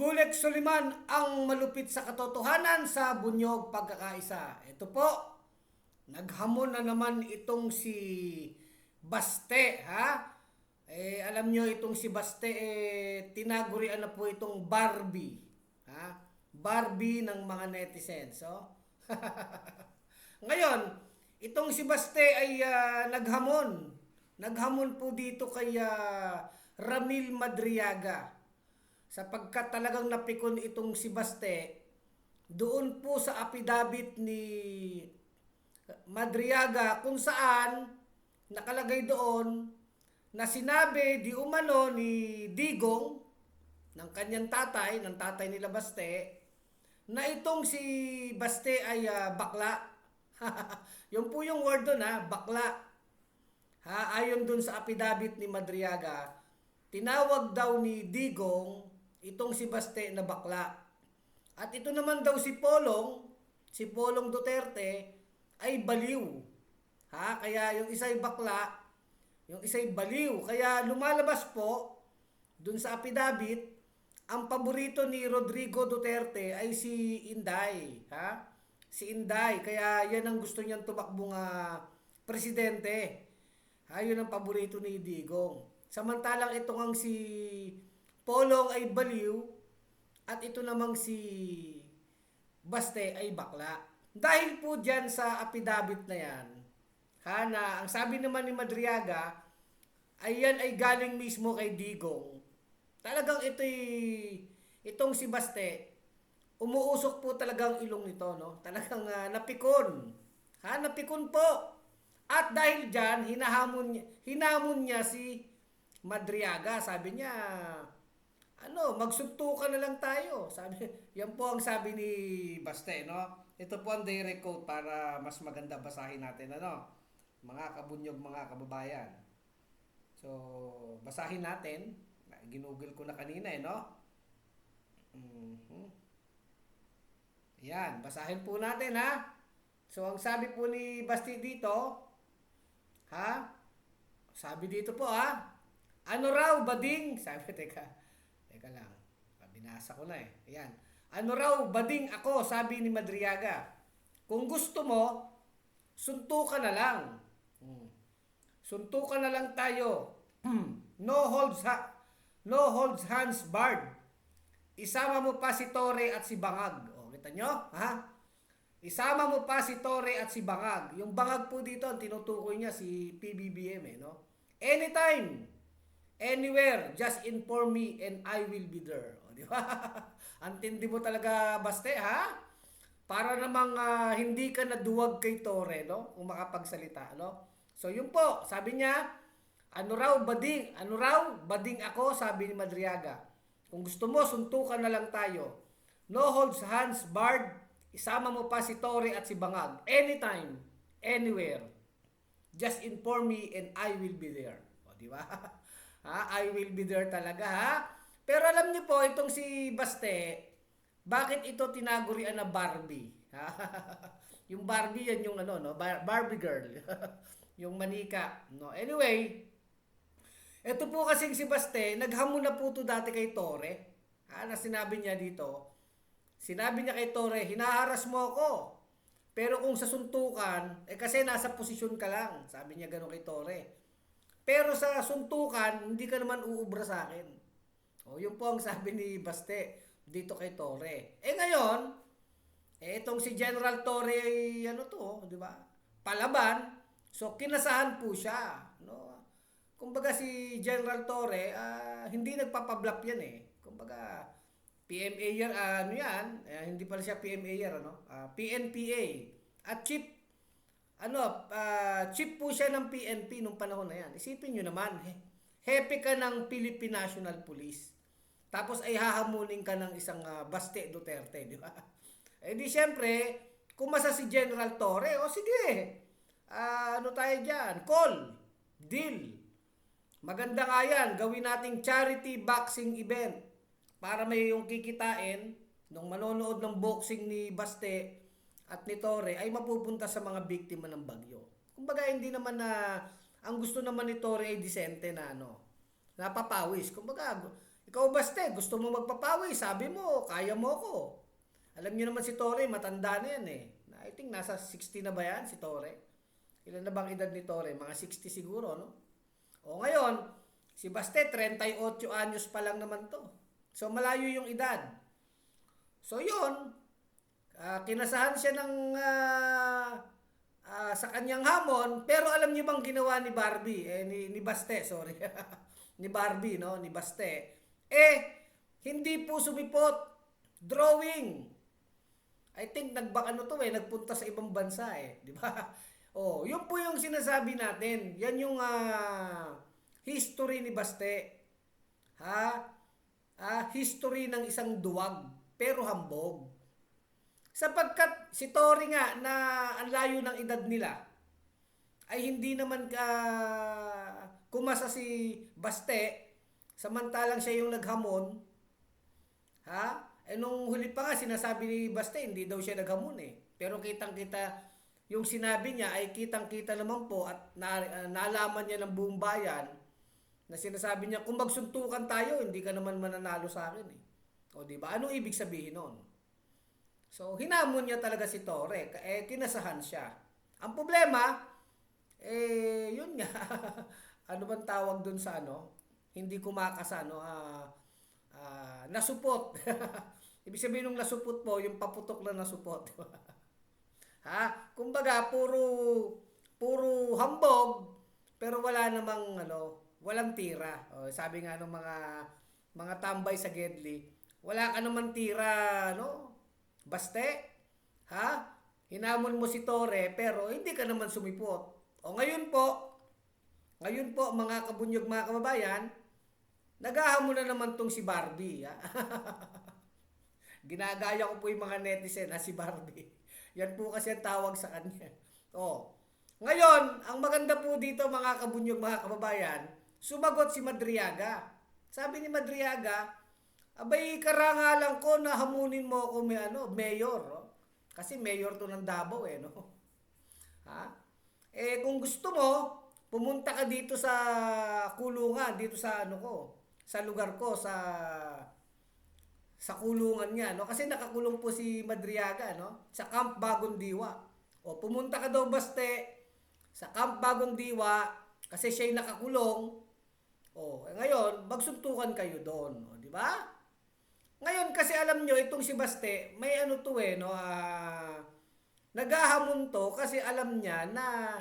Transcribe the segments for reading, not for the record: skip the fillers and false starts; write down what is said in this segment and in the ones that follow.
Kulik Suliman ang malupit sa katotohanan sa bunyog pagkakaisa. Ito po, naghamon na naman itong si Baste, ha? Alam nyo itong si Baste, tinagurian na po itong Barbie. Ha? Barbie ng mga netizens. So, ngayon, itong si Baste ay naghamon. Naghamon po dito kay Ramil Madriaga. Sapagkat talagang napikon itong si Baste, doon po sa affidavit ni Madriaga kung saan nakalagay doon na sinabi di umano ni Digong ng kanyang tatay, ng tatay nila Baste, na itong si Baste ay bakla. Yung po yung word doon, bakla. Ayon doon sa affidavit ni Madriaga, tinawag daw ni Digong itong si Baste na bakla. At ito naman daw si Polong Duterte ay baliw. Kaya yung isa'y bakla, yung isa'y baliw. Kaya lumalabas po dun sa affidavit, ang paborito ni Rodrigo Duterte ay si Inday. Si Inday. Kaya yan ang gusto niyang tumakbong presidente. Yun ang paborito ni Digong. Samantalang ito ang si Polong ay baliw at ito namang si Baste ay bakla. Dahil po dyan sa affidavit na yan, na ang sabi naman ni Madriaga, ay yan ay galing mismo kay Digong. Talagang itong si Baste, umuusok po talagang ilong nito, no? Talagang napikon. Napikon po. At dahil dyan, hinamon niya si Madriaga. Sabi niya, magsuntukan na lang tayo. Yan po ang sabi ni Baste, no? Ito po ang direct quote para mas maganda basahin natin, mga kabunyog, mga kababayan. So, basahin natin. Ginugol ko na kanina, no? Yan, basahin po natin, So, ang sabi po ni Baste dito, sabi dito po, ano raw, bading? Sabi, teka lang. Binasa ko na Ayan. Ano raw, bading ako, sabi ni Madriaga. Kung gusto mo, suntukan na lang. Suntukan na lang tayo. No holds hands barred. Isama mo pa si Torre at si Bangag. Kita nyo? Isama mo pa si Torre at si Bangag. Yung Bangag po dito, ang tinutukoy niya si PBBM, no? Anytime, anywhere, just inform me and I will be there. Di ba? Antindi mo talaga, Baste, Para namang hindi ka naduwag kay Torre, no? Kung makapagsalita, no? So, yun po, sabi niya, ano raw, bading ako, sabi ni Madriaga. Kung gusto mo, suntukan na lang tayo. No holds hands barred. Isama mo pa si Torre at si Bangag. Anytime, anywhere. Just inform me and I will be there. Di ba? I will be there talaga, Pero alam niyo po, itong si Baste, bakit ito tinagurian na Barbie? Yung Barbie, yan yung Barbie girl. Yung manika. No? Anyway, ito po kasing si Baste, naghamon na po ito dati kay Torre. Na sinabi niya dito, sinabi niya kay Torre, hinaharas mo ako. Pero kung sa suntukan, kasi nasa posisyon ka lang. Sabi niya gano'n kay Torre. Pero sa suntukan, hindi ka naman uubra sa akin. Yun po ang sabi ni Baste dito kay Torre. Ngayon, itong si General Torre, di ba? Palaban. So, kinasahan po siya. No? Kumbaga si General Torre, hindi nagpapablap yan Kumbaga, PMA year, hindi pala siya PMA year, PNPA. At chief po siya ng PNP nung panahon na yan. Isipin nyo naman, hepe ka ng Philippine National Police. Tapos ay hahamunin ka ng isang Baste Duterte, di ba? Di syempre, kumasa si General Torre, sige, tayo dyan? Call, deal. Maganda nga yan, gawin nating charity boxing event para may yung kikitain nung manonood ng boxing ni Baste at ni Torre ay mapupunta sa mga biktima ng bagyo. Kumbaga hindi naman ang gusto naman ni Torre ay disente na napapawis. Kumbaga Ikaw Baste, gusto mo magpapawi, sabi mo, kaya mo ko. Alam niyo naman si Torre, matanda na yan eh. I think nasa 60 na ba yan si Torre? Ilan na bang edad ni Torre? Mga 60 siguro, no? O ngayon, si Baste, 38 anyos pa lang naman to. So malayo yung edad. So yun, kinasahan siya ng sa kanyang hamon, pero alam niyo bang ginawa ni Barbie? Ni Baste, sorry. Ni Barbie, no? Ni Baste. Hindi po sumipot. Drawing. I think nagpunta sa ibang bansa di ba? Oh, yun po yung sinasabi natin. Yan yung history ni Baste. History ng isang duwag, pero hambog. Sapagkat si Tori nga na ang layo ng edad nila, ay hindi naman kumasa si Baste, samantalang siya yung naghamon. Nung huli pa nga, sinasabi ni Baste, hindi daw siya naghamon Pero kitang-kita, yung sinabi niya ay kitang-kita naman po at naalaman niya ng buong bayan na sinasabi niya, kung magsuntukan tayo, hindi ka naman mananalo sa akin O diba? Anong ibig sabihin nun? So, hinamon niya talaga si Torre. Kinasahan siya. Ang problema, yun nga. Ano bang tawag dun sa Hindi kumakasa, nasupot. Ibig sabihin nung nasupot po, yung paputok na nasupot. Kumbaga, puro hambog, pero wala namang, walang tira. Sabi nga ng mga tambay sa Gedli, wala ka naman tira, Baste, hinamon mo si Torre, pero hindi ka naman sumipot. Ngayon po, mga kabunyog, mga kababayan, naghahamon na naman tong si Barbie. Ginagaya ko po yung mga netizen si Barbie. Yan po kasi ang tawag sa kanya. Ngayon, ang maganda po dito mga kabunyog, mga kababayan, sumagot si Madriaga. Sabi ni Madriaga, abay karangalan ko na hamunin mo ako mayor. Kasi mayor to ng Davao kung gusto mo, pumunta ka dito sa kulungan, dito sa sa lugar ko, sa kulungan niya, Kasi nakakulong po si Madriaga, sa Camp Bagong Diwa. Pumunta ka daw Baste sa Camp Bagong Diwa kasi siya'y nakakulong. Ngayon, magsuntukan kayo doon, di ba? Ngayon kasi alam nyo, itong si Baste, may naghahamon to kasi alam niya na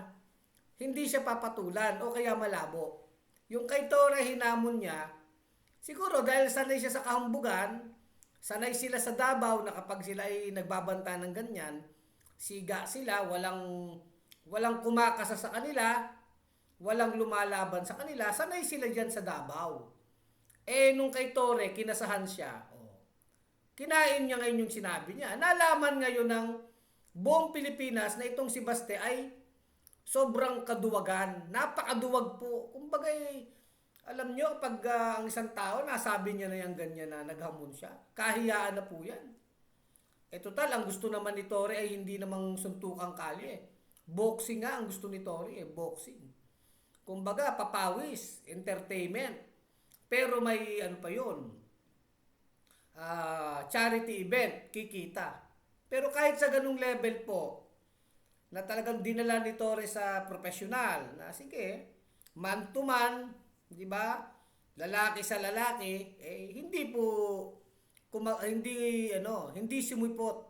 hindi siya papatulan o kaya malabo. Yung kay Torre hinamon niya, siguro dahil sanay siya sa kahambugan, sanay sila sa Davao na kapag sila ay nagbabanta ng ganyan, siga sila, walang kumakasa sa kanila, walang lumalaban sa kanila, sanay sila dyan sa Davao. Nung kay Torre, kinasahan siya. Kinain niya ngayon yung sinabi niya. Nalaman ngayon ng buong Pilipinas na itong si Baste ay sobrang kaduwagan. Napakaduwag po. Kumbaga, alam nyo, pag ang isang tao, nasabi niya na yung ganyan na naghamon siya. Kahiyaan na po yan. Total, ang gusto naman ni Torre ay hindi namang suntukang kalye. Boxing nga ang gusto ni Torre, boxing. Kumbaga, papawis, entertainment. Pero may pa yun, charity event, kikita. Pero kahit sa ganung level po, na talagang dinala ni Torre sa professional, na sige, man to man, di ba? Lalaki sa lalaki, hindi po, hindi sumipot.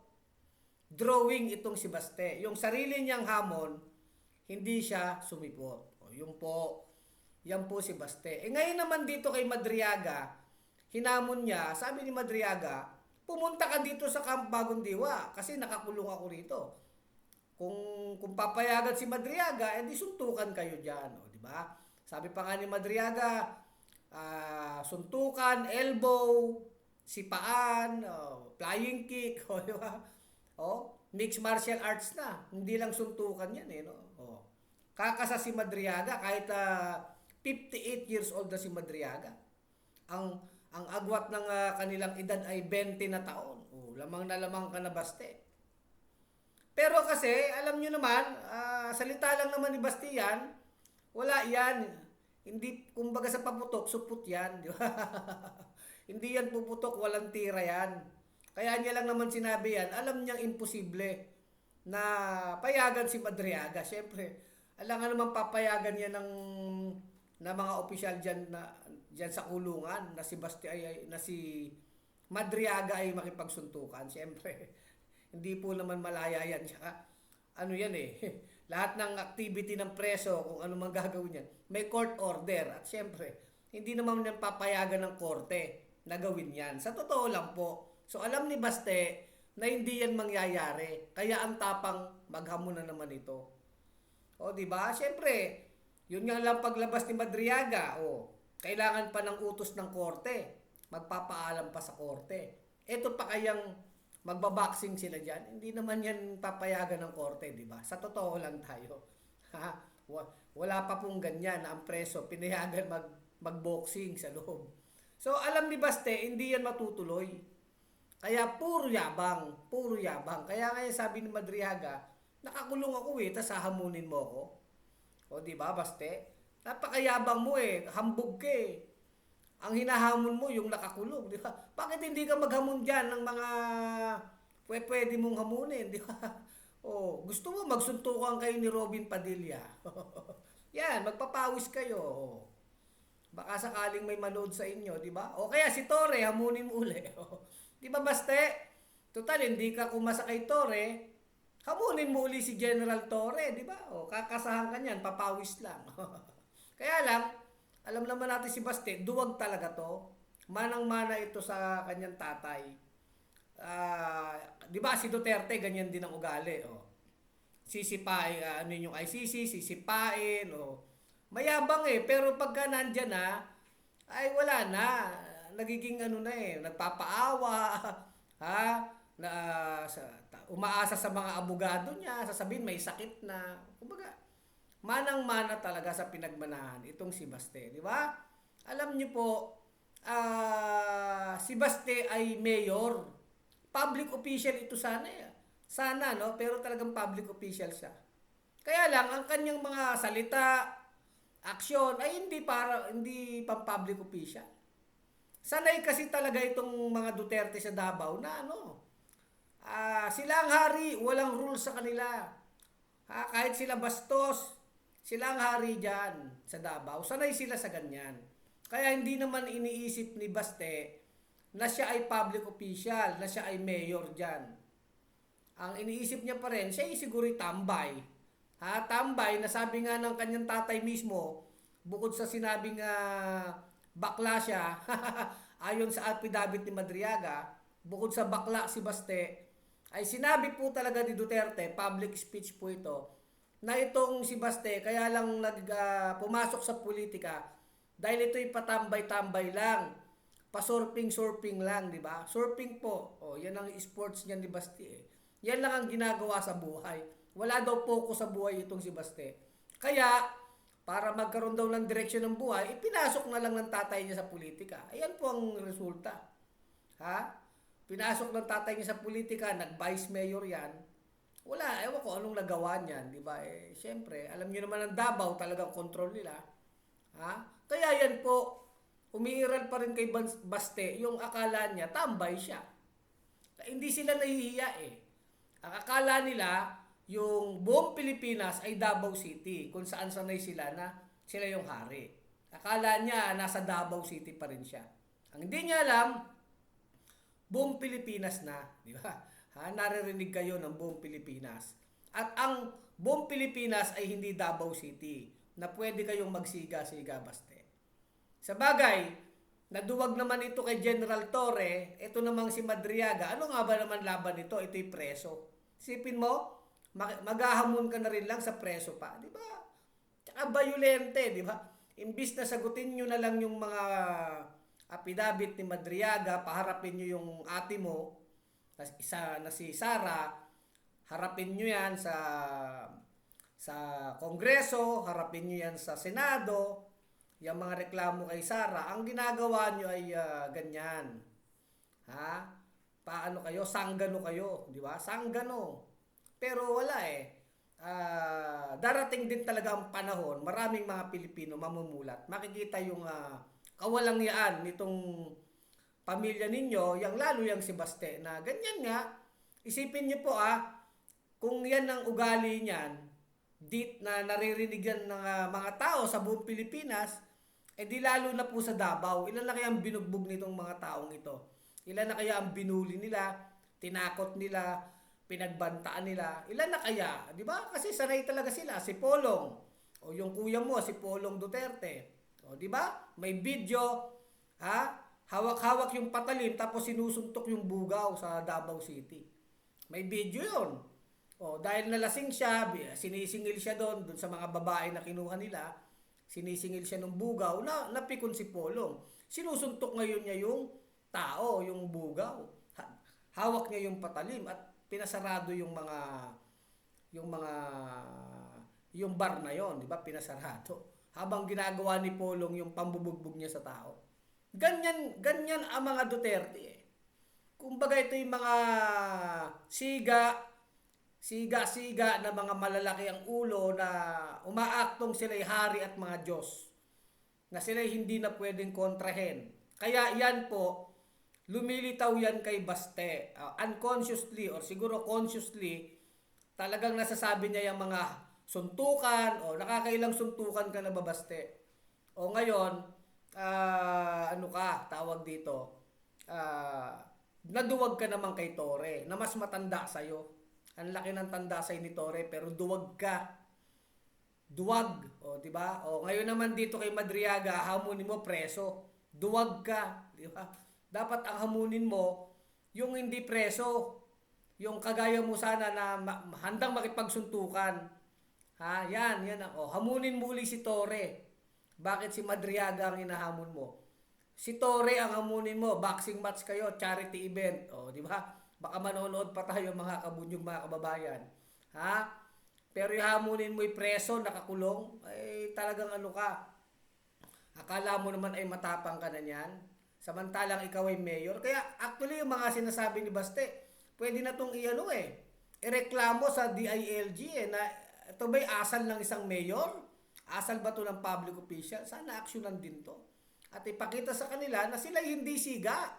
Drawing itong si Baste. Yung sarili niyang hamon, hindi siya sumipot. Yan po si Baste. Ngayon naman dito kay Madriaga, hinamon niya, sabi ni Madriaga, pumunta ka dito sa Camp Bagong Diwa kasi nakakulong ako rito. Kung papayagan si Madriaga, di suntukan kayo diyan, di ba? Sabi pa nga ni Madriaga, suntukan, elbow, sipaan, flying kick, di ba? Mixed martial arts na, hindi lang suntukan yan Kakasa si Madriaga kahit 58 years old na si Madriaga. Ang agwat ng kanilang edad ay 20 na taon. Lamang na lamang ka na Baste. Pero kasi, alam nyo naman, salita lang naman ni Baste yan, wala yan. Hindi, kumbaga sa paputok, supot yan. Di ba? Hindi yan puputok, walang tira yan. Kaya niya lang naman sinabi yan, alam niyang imposible na payagan si Madriaga. Siyempre, alam nga naman papayagan yan na mga opisyal diyan sa kulungan na si Madriaga ay makipagsuntukan. Siyempre, hindi po naman malaya yan. Tsaka, ano yan eh, lahat ng activity ng preso, kung ano man gagawin yan, may court order. At siyempre, hindi naman yan papayagan ng korte na gawin yan. Sa totoo lang po. So, alam ni Baste na hindi yan mangyayari. Kaya ang tapang maghamon na naman ito. O, di ba? Siyempre, yun nga lang paglabas ni Madriaga. O, kailangan pa ng utos ng korte. Magpapaalam pa sa korte. Ito pa kayang magbaboxing sila dyan. Hindi naman yan papayagan ng korte, di ba? Sa totoo lang tayo. Ha? Wala pa pong ganyan na ang preso pinayagan magboxing sa loob. So, alam ni Baste, hindi yan matutuloy. Kaya puro yabang. Puro yabang. Kaya ngayon sabi ni Madriaga, nakakulong ako eh, tas hahamunin mo ako. O, di ba, Baste? Napakayabang mo eh. Hambog ka eh. Ang hinahamon mo yung nakakulong, di ba? Bakit hindi ka maghamon dyan ng mga pwede mong hamunin, di ba? Oh, gusto mo magsuntukan kayo ni Robin Padilla. Yan, magpapawis kayo. Baka sakaling may manood sa inyo, di ba? O kaya si Torre, hamunin mo uli. Di ba, Baste? Total, hindi ka kumasa kay Torre, hamunin mo uli si General Torre, di ba? O, kakasahan ka niyan, papawis lang. Kaya lang, alam naman natin si Baste, duwag talaga to. Manang-mana ito sa kanyang tatay. Di ba si Duterte, ganyan din ang ugali. Oh. Sisipain, ano yung ICC, sisipain. Oh. Mayabang eh, pero pagka nandyan na, ay wala na. Nagiging ano na eh, nagpapaawa. Ha? Na, umaasa sa mga abogado niya, sasabihin may sakit na. Kumbaga, manang-mana talaga sa pinagmanahan itong si Baste, di ba? Alam niyo po, si Baste ay mayor. Public official ito sana eh. Sana, no? Pero talagang public official siya. Kaya lang, ang kanyang mga salita, aksyon, ay hindi pang-public official. Sanay kasi talaga itong mga Duterte sa Davao na ano, sila ang hari, walang rules sa kanila. Kahit sila bastos, sila ang hari dyan sa Davao. Sanay sila sa ganyan. Kaya hindi naman iniisip ni Baste na siya ay public official, na siya ay mayor dyan. Ang iniisip niya pa rin, siya ay siguro tambay. Tambay na sabi nga ng kanyang tatay mismo, bukod sa sinabing bakla siya, ayon sa affidavit ni Madriaga, bukod sa bakla si Baste, ay sinabi po talaga ni Duterte, public speech po ito, na itong si Baste kaya lang pumasok sa politika dahil ito'y patambay-tambay lang, pasurfing-surfing lang, di ba? Surfing po, yan ang sports niya ni Baste eh. Yan lang ang ginagawa sa buhay. Wala daw focus sa buhay itong si Baste. Kaya, para magkaroon daw ng direksyon ng buhay, ipinasok na lang ng tatay niya sa politika. Ayan po ang resulta. Pinasok ng tatay niya sa politika, nag-vice mayor yan. Wala, ewan ko anong nagawa niyan, di ba? Siyempre, alam niyo naman ang Davao, talagang control nila. Kaya yan po, umiiral pa rin kay Baste, yung akala niya, tambay siya. Hindi sila nahihiya eh. Ang akala nila, yung buong Pilipinas ay Davao City, kung saan sanay sila na sila yung hari. Akala niya, nasa Davao City pa rin siya. Ang hindi niya alam, buong Pilipinas na, di ba? Naririnig kayo ng buong Pilipinas. At ang buong Pilipinas ay hindi Davao City na pwede kayong magsiga-siga Baste. Sa bagay, naduwag naman ito kay General Torre, ito namang si Madriaga. Ano nga ba naman laban nito? Ito'y preso. Sipin mo, maghahamon ka na rin lang sa preso pa. Di ba? Tsaka violente, di ba? Imbis na sagutin nyo na lang yung mga affidavit ni Madriaga, paharapin nyo yung ate mo, na si Sara, harapin nyo yan sa Kongreso, harapin nyo yan sa Senado, yung mga reklamo kay Sara, ang ginagawa nyo ay ganyan. Paano kayo? Sanggano kayo, di ba? Sanggano. Pero wala eh. Darating din talaga ang panahon, maraming mga Pilipino mamumulat. Makikita yung kawalangyaan nitong pamilya ninyo, yang lalo yang si Baste na ganyan nga. Isipin niyo po kung yan ang ugali niyan, na naririnig yan ng mga tao sa buong Pilipinas, di lalo na po sa Davao. Ilan na kaya ang binugbog nitong mga taong ito? Ilan na kaya ang binuli nila, tinakot nila, pinagbantaan nila? Ilan na kaya? Di ba? Kasi sanay talaga sila. Si Polong, o yung kuya mo, si Polong Duterte. O di ba? May video, hawak-hawak yung patalim tapos sinusuntok yung bugaw sa Davao City. May video yun. O, dahil nalasing siya, sinisingil siya doon sa mga babae na kinuha nila, sinisingil siya ng bugaw, napikon si Polong. Sinusuntok ngayon niya yung tao, yung bugaw. Hawak niya yung patalim at pinasarado yung bar na yon, di ba? Pinasarado. Habang ginagawa ni Polong yung pambubugbog niya sa tao. Ganyan ang mga Duterte. Kumbaga ito yung mga siga na mga malalaki ang ulo na umaaktong sila'y hari at mga Diyos. Na sila'y hindi na pwedeng kontrahen. Kaya yan po, lumilitaw yan kay Baste. Unconsciously or siguro consciously, talagang nasasabi niya yung mga suntukan o nakakailang suntukan ka na ba, Baste? O ngayon, tawag dito, naduwag ka naman kay Torre na mas matanda sa'yo. Ang laki ng tanda sa'yo ni Torre pero duwag ka. Duwag. O, diba? O, ngayon naman dito kay Madriaga, hamunin mo preso. Duwag ka. Diba? Dapat ang hamunin mo, yung hindi preso. Yung kagaya mo sana na handang makipagsuntukan. Yan. O, hamunin mo uli si Torre. Bakit si Madriaga ang hinahamon mo? Si Torre ang hamunin mo. Boxing match kayo, charity event. O, diba? Baka manonood pa tayo mga kabunyog, mga kababayan. Pero ihamunin mo yung preso, nakakulong, ay talagang ka. Akala mo naman ay matapang ka na niyan. Samantalang ikaw ay mayor. Kaya actually yung mga sinasabi ni Baste, pwede na itong ireklamo sa DILG na ito ba'y asal ng isang mayor? Asal ba ito ng public official? Sana aksyonan din to. At ipakita sa kanila na sila hindi siga.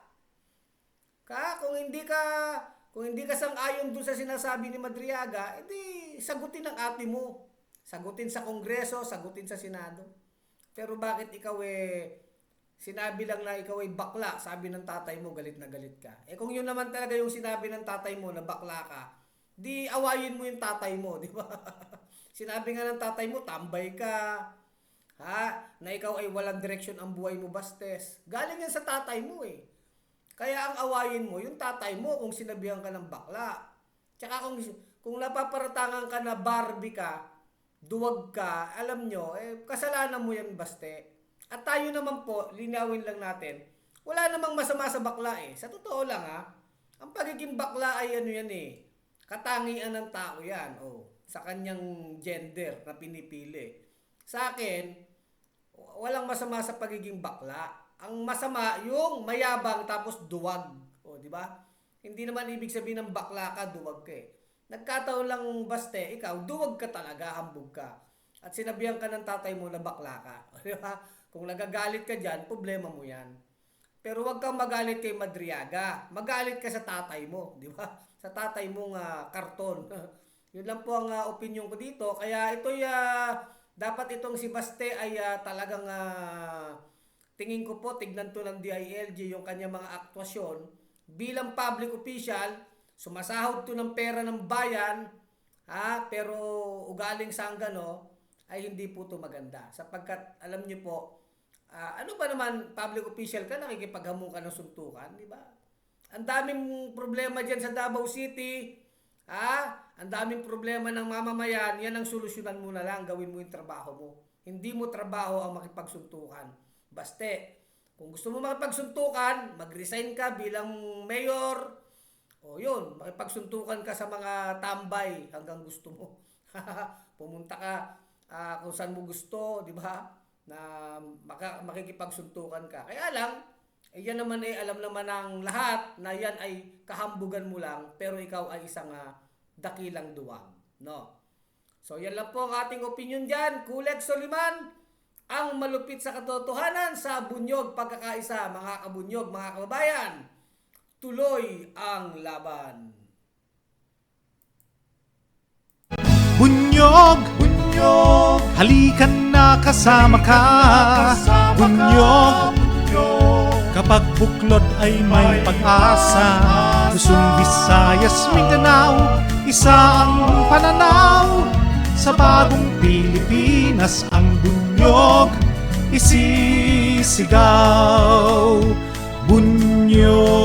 Kung hindi ka sang-ayon dun sa sinasabi ni Madriaga, edi sagutin ang ate mo. Sagutin sa Kongreso, sagutin sa Senado. Pero bakit ikaw sinabi lang na ikaw ay bakla, sabi ng tatay mo, galit na galit ka. Kung yun naman talaga yung sinabi ng tatay mo na bakla ka, di awayin mo yung tatay mo, di ba? Sinabi nga ng tatay mo, tambay ka. Na ikaw ay walang direksyon ang buhay mo, Bastes. Galing yan sa tatay mo Kaya ang awayin mo, yung tatay mo kung sinabihan ka ng bakla. Tsaka kung napaparatangan ka na Barbie ka, duwag ka, alam nyo, kasalanan mo yan, Baste. At tayo naman po, linawin lang natin, wala namang masama sa bakla Sa totoo lang ang pagiging bakla ay katangian ng tao yan. Sa kanyang gender na pinipili. Sa akin, walang masama sa pagiging bakla. Ang masama, yung mayabang tapos duwag. Di ba? Hindi naman ibig sabihin ng bakla ka, duwag ka Nagkataon lang, Baste, ikaw, duwag ka talaga, hambog ka. At sinabihan ka ng tatay mo na bakla ka. Di ba? Kung nagagalit ka dyan, problema mo yan. Pero wag kang magalit kay Madriaga. Magalit ka sa tatay mo. Di ba? Sa tatay mong karton. Yun lang po ang opinion ko dito. Kaya ito'y, dapat itong si Baste ay talagang... tingin ko po, tignan to ng DILG yung kanya mga aktwasyon. Bilang public official, sumasahod to ng pera ng bayan, pero ugaling sanggano, ay hindi po to maganda. Sapagkat, alam niyo po, ano ba naman, public official ka, nakikipaghamon ka ng suntukan, di ba? Ang daming problema dyan sa Davao City, ang daming problema ng mamamayan, yan ang solusyonan mo na lang, gawin mo yung trabaho mo. Hindi mo trabaho ang makipagsuntukan. Baste, kung gusto mo makipagsuntukan, mag-resign ka bilang mayor. Yun, makipagsuntukan ka sa mga tambay hanggang gusto mo. Pumunta ka kung saan mo gusto, di ba? Na makikipagsuntukan ka. Kaya lang, yan naman alam naman ng lahat na yan ay kahambugan mo lang, pero ikaw ay isang dakilang duwag. No? So, yan lang po ang ating opinion dyan. Kulek Soliman, ang malupit sa katotohanan sa bunyog pagkakaisa. Mga kabunyog, mga kababayan, tuloy ang laban. Bunyog, bunyog, halikan na kasama ka. Bunyog, kapag buklod ay may pag-asa. Luzon, Visayas, Mindanao, isa ang pananaw. Sa bagong Pilipinas ang bunyog isisigaw. Bunyog.